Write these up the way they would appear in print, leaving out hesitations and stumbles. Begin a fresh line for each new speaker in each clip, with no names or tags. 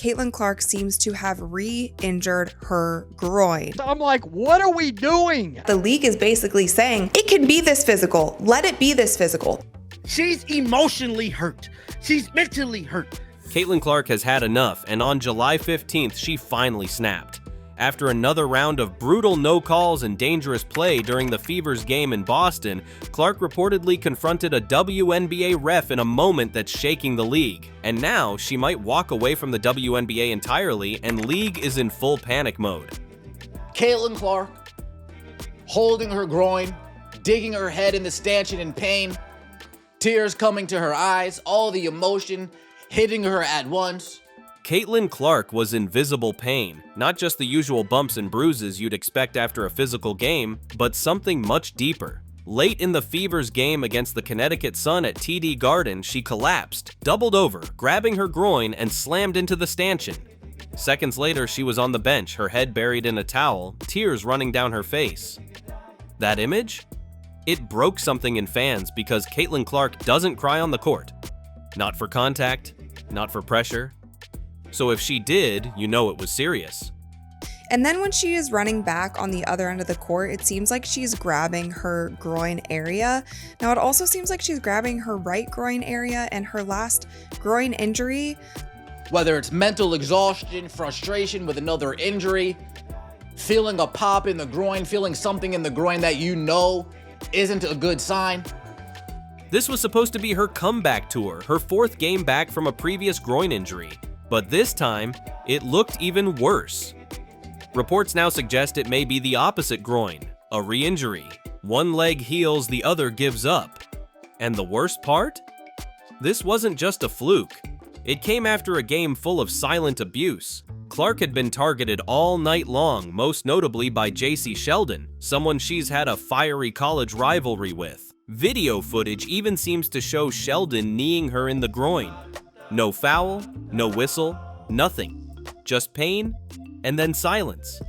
Caitlin Clark seems to have re-injured her groin.
I'm like, what are we doing?
The league is basically saying, it can be this physical. Let it be this physical.
She's emotionally hurt. She's mentally hurt.
Caitlin Clark has had enough, and on July 15th, she finally snapped. After another round of brutal no calls and dangerous play during the Fever's game in Boston, Clark reportedly confronted a WNBA ref in a moment that's shaking the league. And now, she might walk away from the WNBA entirely, and league is in full panic mode.
Caitlin Clark, holding her groin, digging her head in the stanchion in pain, tears coming to her eyes, all the emotion hitting her at once.
Caitlin Clark was in visible pain, not just the usual bumps and bruises you'd expect after a physical game, but something much deeper. Late in the Fever's game against the Connecticut Sun at TD Garden, she collapsed, doubled over, grabbing her groin, and slammed into the stanchion. Seconds later, she was on the bench, her head buried in a towel, tears running down her face. That image? It broke something in fans because Caitlin Clark doesn't cry on the court. Not for contact, not for pressure. So if she did, you know it was serious.
And then when she is running back on the other end of the court, it seems like she's grabbing her groin area. Now, it also seems like she's grabbing her right groin area, and her last groin injury.
Whether it's mental exhaustion, frustration with another injury, feeling a pop in the groin, feeling something in the groin that you know isn't a good sign.
This was supposed to be her comeback tour, her fourth game back from a previous groin injury. But this time, it looked even worse. Reports now suggest it may be the opposite groin, a re-injury. One leg heals, the other gives up. And the worst part? This wasn't just a fluke. It came after a game full of silent abuse. Clark had been targeted all night long, most notably by JC Sheldon, someone she's had a fiery college rivalry with. Video footage even seems to show Sheldon kneeing her in the groin. No foul, no whistle, nothing. Just pain, and then silence.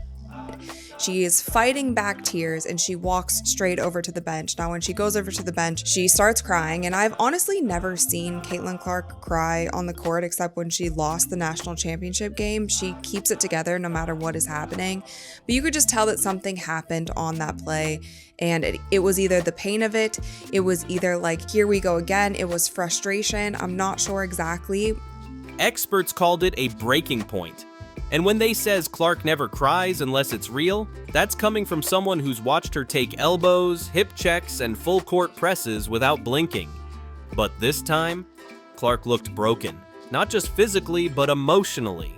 She is fighting back tears and she walks straight over to the bench. Now, when she goes over to the bench, she starts crying, and I've honestly never seen Caitlin Clark cry on the court except when she lost the national championship game. She keeps it together no matter what is happening, but you could just tell that something happened on that play, and it was either the pain of it, it was either like, here we go again, it was frustration, I'm not sure exactly.
Experts called it a breaking point. And when they says Clark never cries unless it's real, that's coming from someone who's watched her take elbows, hip checks, and full court presses without blinking. But this time, Clark looked broken. Not just physically, but emotionally.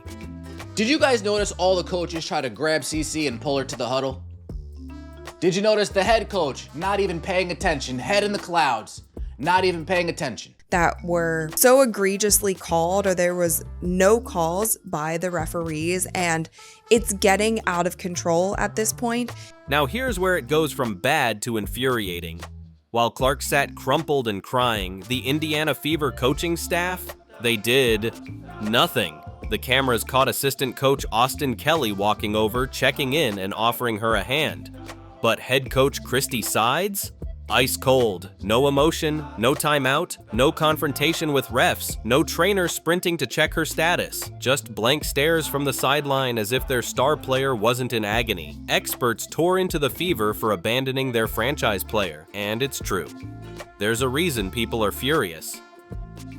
Did you guys notice all the coaches try to grab CC and pull her to the huddle? Did you notice the head coach not even paying attention, head in the clouds, not even paying attention?
That were so egregiously called, or there was no calls by the referees, and it's getting out of control at this point.
Now here's where it goes from bad to infuriating. While Clark sat crumpled and crying, the Indiana Fever coaching staff, they did nothing. The cameras caught assistant coach Austin Kelly walking over, checking in, and offering her a hand. But head coach Christy Sides? Ice cold, no emotion, no timeout, no confrontation with refs, no trainer sprinting to check her status, just blank stares from the sideline as if their star player wasn't in agony. Experts tore into the Fever for abandoning their franchise player, and it's true. There's a reason people are furious.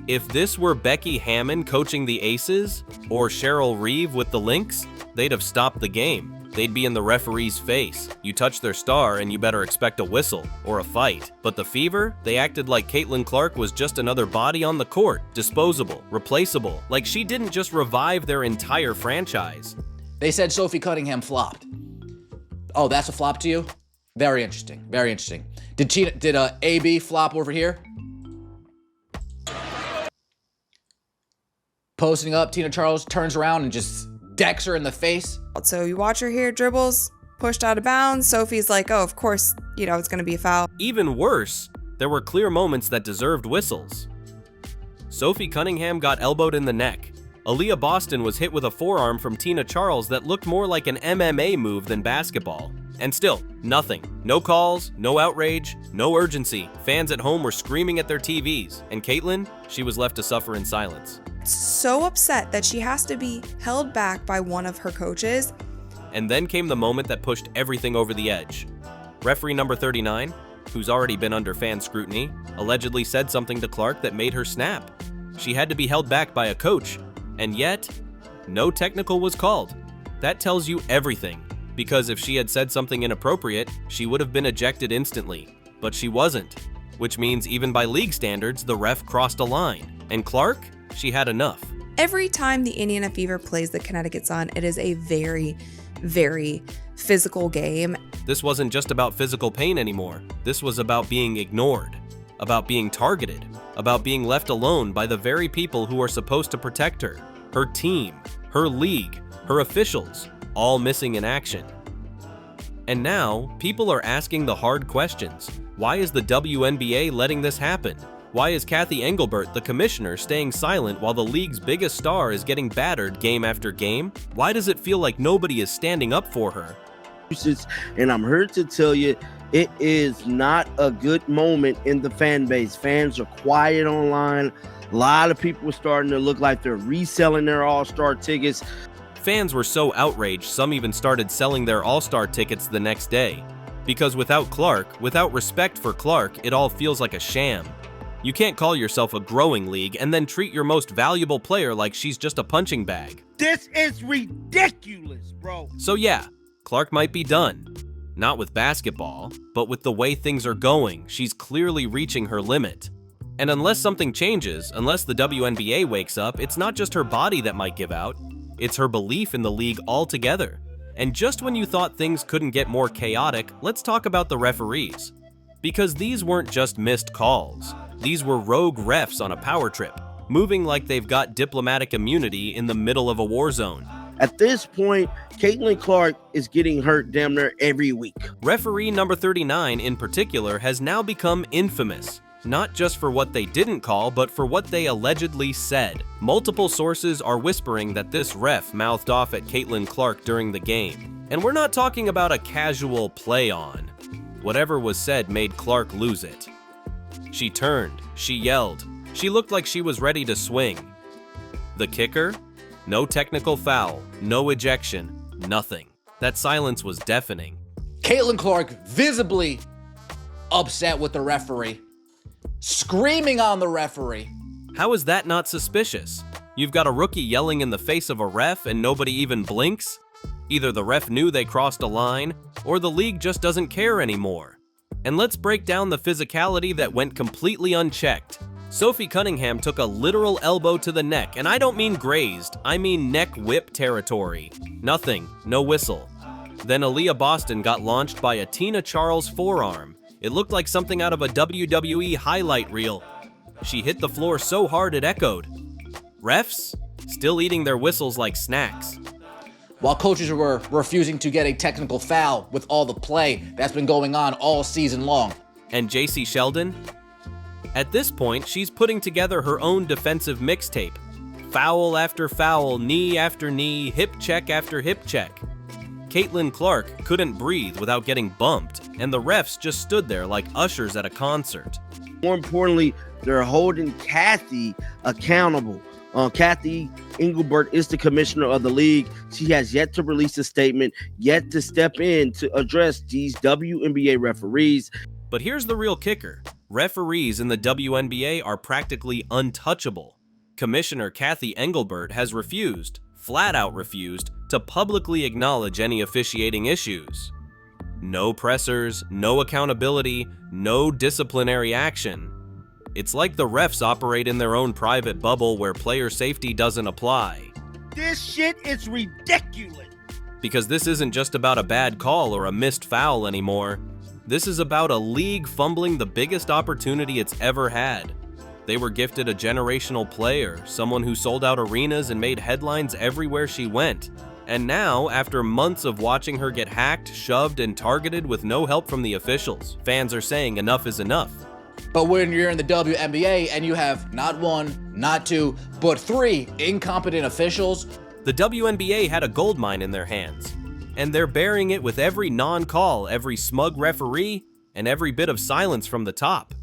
If this were Becky Hammon coaching the Aces, or Cheryl Reeve with the Lynx, they'd have stopped the game. They'd be in the referee's face. You touch their star and you better expect a whistle or a fight. But the Fever, they acted like Caitlin Clark was just another body on the court, disposable, replaceable, like she didn't just revive their entire franchise.
They said Sophie Cunningham flopped. Oh, that's a flop to you? Very interesting, very interesting. Did AB flop over here? Posting up, Tina Charles turns around and just decks her in the face.
So you watch her here, dribbles, pushed out of bounds. Sophie's like, oh, of course, it's going to be a foul.
Even worse, there were clear moments that deserved whistles. Sophie Cunningham got elbowed in the neck. Aaliyah Boston was hit with a forearm from Tina Charles that looked more like an MMA move than basketball. And still, nothing. No calls, no outrage, no urgency. Fans at home were screaming at their TVs. And Caitlin, she was left to suffer in silence.
gets so upset that she has to be held back by one of her coaches.
And then came the moment that pushed everything over the edge. Referee number 39, who's already been under fan scrutiny, allegedly said something to Clark that made her snap. She had to be held back by a coach, and yet, no technical was called. That tells you everything, because if she had said something inappropriate, she would have been ejected instantly. But she wasn't, which means even by league standards, the ref crossed a line. And Clark, she had enough.
Every time the Indiana Fever plays the Connecticut Sun, it is a very, very physical game.
This wasn't just about physical pain anymore. This was about being ignored, about being targeted, about being left alone by the very people who are supposed to protect her. Her team, her league, her officials, all missing in action. And now, people are asking the hard questions. Why is the WNBA letting this happen? Why is Kathy Engelbert, the commissioner, staying silent while the league's biggest star is getting battered game after game? Why does it feel like nobody is standing up for her?
And I'm here to tell you, it is not a good moment in the fan base. Fans are quiet online. A lot of people are starting to look like they're reselling their All-Star tickets.
Fans were so outraged, some even started selling their All-Star tickets the next day. Because without Clark, without respect for Clark, it all feels like a sham. You can't call yourself a growing league and then treat your most valuable player like she's just a punching bag.
This is ridiculous, bro.
So yeah, Clark might be done. Not with basketball, but with the way things are going, she's clearly reaching her limit. And unless something changes, unless the WNBA wakes up, it's not just her body that might give out, it's her belief in the league altogether. And just when you thought things couldn't get more chaotic, let's talk about the referees. Because these weren't just missed calls. These were rogue refs on a power trip, moving like they've got diplomatic immunity in the middle of a war zone.
At this point, Caitlin Clark is getting hurt damn near every week.
Referee number 39 in particular has now become infamous. Not just for what they didn't call, but for what they allegedly said. Multiple sources are whispering that this ref mouthed off at Caitlin Clark during the game. And we're not talking about a casual play-on. Whatever was said made Clark lose it. She turned, she yelled, she looked like she was ready to swing. The kicker? No technical foul, no ejection, nothing. That silence was deafening.
Caitlin Clark visibly upset with the referee, screaming on the referee.
How is that not suspicious? You've got a rookie yelling in the face of a ref and nobody even blinks? Either the ref knew they crossed a line, or the league just doesn't care anymore. And let's break down the physicality that went completely unchecked. Sophie Cunningham took a literal elbow to the neck, and I don't mean grazed, I mean neck whip territory. Nothing, no whistle. Then Aaliyah Boston got launched by a Tina Charles forearm. It looked like something out of a WWE highlight reel. She hit the floor so hard it echoed. Refs? Still eating their whistles like snacks.
While coaches were refusing to get a technical foul with all the play that's been going on all season long.
And JC Sheldon? At this point, she's putting together her own defensive mixtape. Foul after foul, knee after knee, hip check after hip check. Caitlin Clark couldn't breathe without getting bumped, and the refs just stood there like ushers at a concert.
More importantly, they're holding Kathy accountable. Kathy Engelbert is the commissioner of the league. She has yet to release a statement, yet to step in to address these WNBA referees.
But here's the real kicker. Referees in the WNBA are practically untouchable. Commissioner Kathy Engelbert has refused, flat out refused, to publicly acknowledge any officiating issues. No pressers, no accountability, no disciplinary action. It's like the refs operate in their own private bubble where player safety doesn't apply.
This shit is ridiculous.
Because this isn't just about a bad call or a missed foul anymore. This is about a league fumbling the biggest opportunity it's ever had. They were gifted a generational player, someone who sold out arenas and made headlines everywhere she went. And now, after months of watching her get hacked, shoved, and targeted with no help from the officials, fans are saying enough is enough.
But when you're in the WNBA and you have not one, not two, but three incompetent officials,
the WNBA had a goldmine in their hands, and they're bearing it with every non-call, every smug referee, and every bit of silence from the top.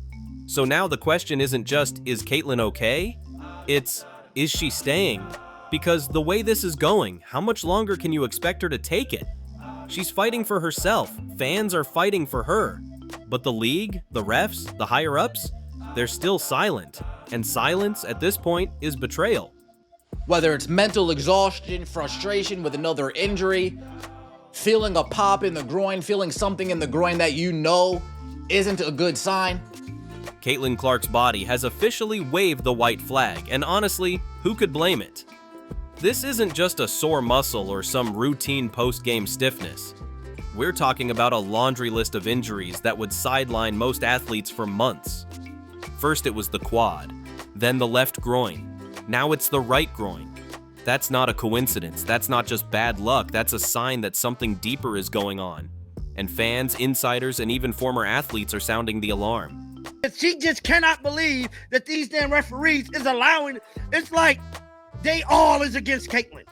So now the question isn't just, is Caitlin okay? It's, Is she staying? Because the way this is going, how much longer can you expect her to take it? She's fighting for herself. Fans are fighting for her. But the league, the refs, the higher-ups, they're still silent. And silence at this point is betrayal.
Whether it's mental exhaustion, frustration with another injury, feeling a pop in the groin, feeling something in the groin that you know isn't a good sign.
Caitlin Clark's body has officially waved the white flag, and honestly, who could blame it? This isn't just a sore muscle or some routine post-game stiffness. We're talking about a laundry list of injuries that would sideline most athletes for months. First it was the quad, then the left groin. Now it's the right groin. That's not a coincidence. That's not just bad luck. That's a sign that something deeper is going on. And fans, insiders, and even former athletes are sounding the alarm.
She just cannot believe that these damn referees is allowing. It's like they all is against Caitlin.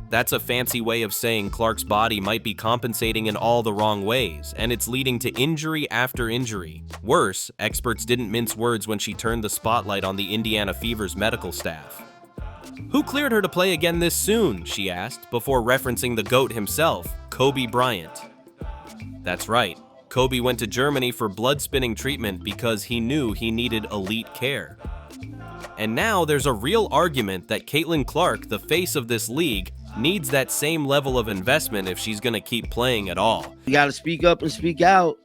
That's a fancy way of saying Clark's body might be compensating in all the wrong ways, and it's leading to injury after injury. Worse, experts didn't mince words when she turned the spotlight on the Indiana Fever's medical staff. Who cleared her to play again this soon, she asked, before referencing the GOAT himself, Kobe Bryant. That's right, Kobe went to Germany for blood spinning treatment because he knew he needed elite care. And now there's a real argument that Caitlin Clark, the face of this league, needs that same level of investment if she's going to keep playing at all.
You got to speak up and speak out.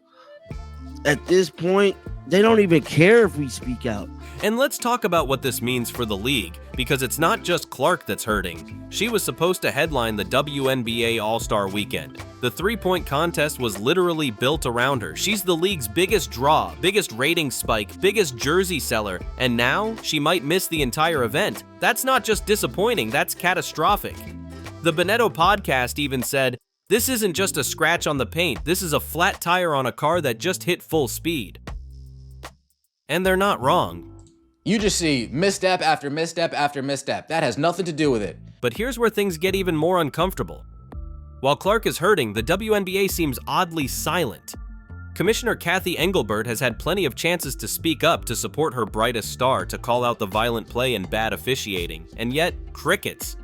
At this point, they don't even care if we speak out.
And let's talk about what this means for the league, because it's not just Clark that's hurting. She was supposed to headline the WNBA All-Star Weekend. The three-point contest was literally built around her. She's the league's biggest draw, biggest rating spike, biggest jersey seller, and now she might miss the entire event. That's not just disappointing, that's catastrophic. The Bonetto podcast even said, "This isn't just a scratch on the paint, this is a flat tire on a car that just hit full speed." And they're not wrong.
You just see misstep after misstep after misstep. That has nothing to do with it.
But here's where things get even more uncomfortable. While Clark is hurting, the WNBA seems oddly silent. Commissioner Kathy Engelbert has had plenty of chances to speak up to support her brightest star, to call out the violent play and bad officiating, and yet, crickets.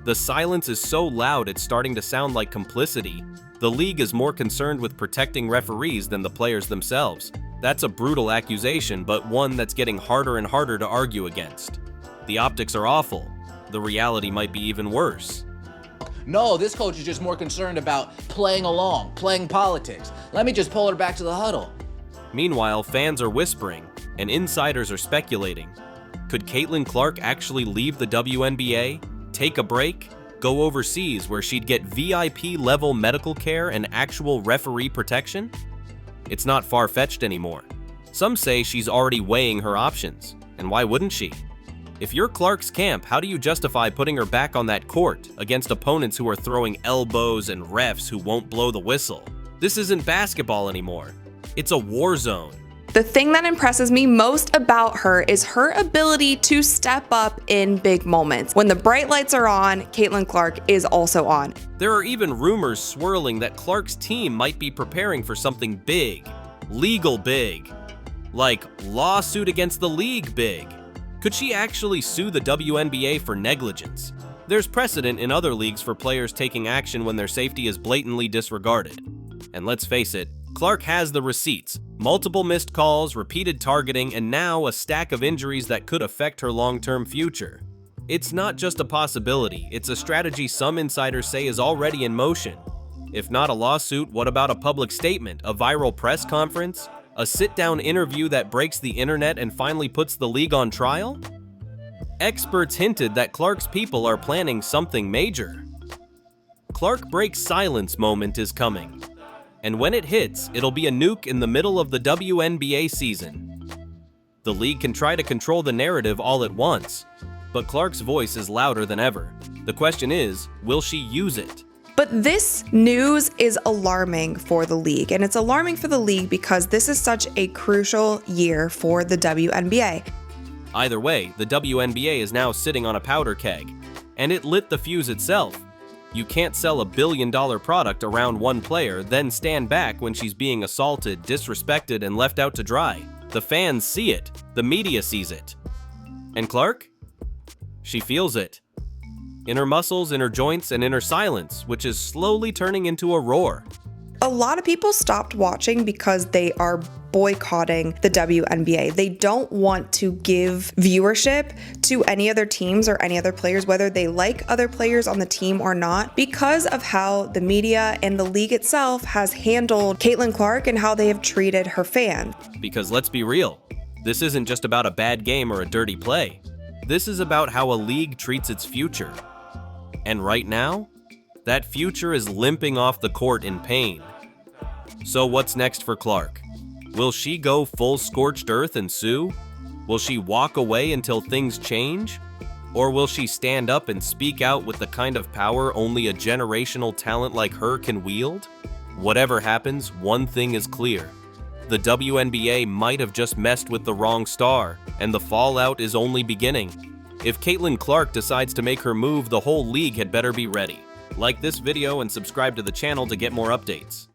The silence is so loud it's starting to sound like complicity. The league is more concerned with protecting referees than the players themselves. That's a brutal accusation, but one that's getting harder and harder to argue against. The optics are awful. The reality might be even worse.
No, this coach is just more concerned about playing along, playing politics. Let me just pull her back to the huddle.
Meanwhile, fans are whispering, and insiders are speculating. Could Caitlin Clark actually leave the WNBA, take a break, go overseas where she'd get VIP-level medical care and actual referee protection? It's not far-fetched anymore. Some say she's already weighing her options, and why wouldn't she? If you're Clark's camp, how do you justify putting her back on that court against opponents who are throwing elbows and refs who won't blow the whistle? This isn't basketball anymore. It's a war zone.
The thing that impresses me most about her is her ability to step up in big moments. When the bright lights are on, Caitlin Clark is also on.
There are even rumors swirling that Clark's team might be preparing for something big, legal big, like lawsuit against the league big. Could she actually sue the WNBA for negligence? There's precedent in other leagues for players taking action when their safety is blatantly disregarded. And let's face it, Clark has the receipts: multiple missed calls, repeated targeting, and now a stack of injuries that could affect her long-term future. It's not just a possibility, it's a strategy some insiders say is already in motion. If not a lawsuit, what about a public statement, a viral press conference, a sit-down interview that breaks the internet and finally puts the league on trial? Experts hinted that Clark's people are planning something major. Clark breaks silence moment is coming. And when it hits, it'll be a nuke in the middle of the WNBA season. The league can try to control the narrative all at once, but Clark's voice is louder than ever. The question is, will she use it?
But this news is alarming for the league, and it's alarming for the league because this is such a crucial year for the WNBA.
Either way, the WNBA is now sitting on a powder keg, and it lit the fuse itself. You can't sell $1 billion product around one player, then stand back when she's being assaulted, disrespected, and left out to dry. The fans see it. The media sees it. And Clark? She feels it. In her muscles, in her joints, and in her silence, which is slowly turning into a roar.
A lot of people stopped watching because they are boycotting the WNBA. They don't want to give viewership to any other teams or any other players, whether they like other players on the team or not, because of how the media and the league itself has handled Caitlin Clark and how they have treated her fans.
Because let's be real, this isn't just about a bad game or a dirty play. This is about how a league treats its future. And right now, that future is limping off the court in pain. So what's next for Clark? Will she go full scorched earth and sue? Will she walk away until things change? Or will she stand up and speak out with the kind of power only a generational talent like her can wield? Whatever happens, one thing is clear. The WNBA might have just messed with the wrong star, and the fallout is only beginning. If Caitlin Clark decides to make her move, the whole league had better be ready. Like this video and subscribe to the channel to get more updates.